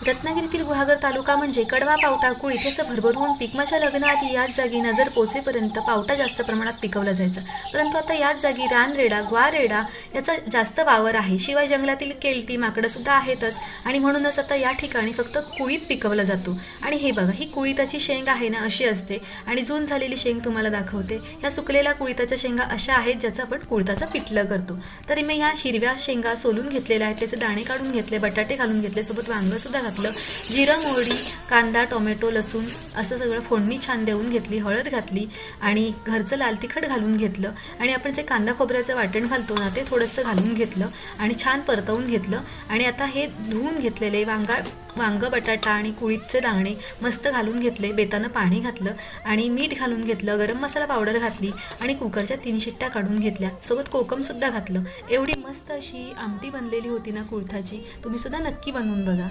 रत्नागिरीतील गुहागर तालुका म्हणजे कडवा पावटा कुळीत याचं भरभरून पीक. माझ्या लग्नाआधी याच जागी नजर पोचेपर्यंत पावटा जास्त प्रमाणात पिकवला जायचा, परंतु आता याच जागी रानरेडा, ग्वारेडा याचा जास्त वावर आहे. शिवाय जंगलातील केळटी, माकडं सुद्धा आहेतच आणि म्हणूनच आता या ठिकाणी फक्त कुळीत पिकवला जातो. आणि हे बघा, ही कुळीताची शेंग आहे ना अशी असते आणि जून झालेली शेंग तुम्हाला दाखवते. ह्या सुकलेल्या कुळीताच्या शेंगा अशा आहेत ज्याचं आपण कुळीताचं पिठलं करतो. तरी मी ह्या हिरव्या शेंगा सोलून घेतलेल्या आहेत, त्याचे दाणे काढून घेतले, बटाटे घालून घेतले, सोबत वांगं सुद्धा घातलं, जिरं, मोहरी, कांदा, टोमॅटो, लसूण असं सगळं फोडणी छान देऊन घेतली, हळद घातली आणि घरचं लाल तिखट घालून घेतलं आणि आपण जे कांदा खोबऱ्याचं वाटण घालतो ना ते थोडंसं घालून घेतलं आणि छान परतवून घेतलं. आणि आता हे धुवून घेतलेले वांग, बटाटा आणि कुळीतचे दाणे मस्त घालून घेतले, बेतानं पाणी घातलं आणि मीठ घालून घेतलं, गरम मसाला पावडर घातली आणि कुकरच्या 3 शिट्ट्या काढून घेतल्या, सोबत कोकमसुद्धा घातलं. एवढी मस्त अशी आमटी बनलेली होती ना कुळथाची. तुम्ही सुद्धा नक्की बनवून बघा.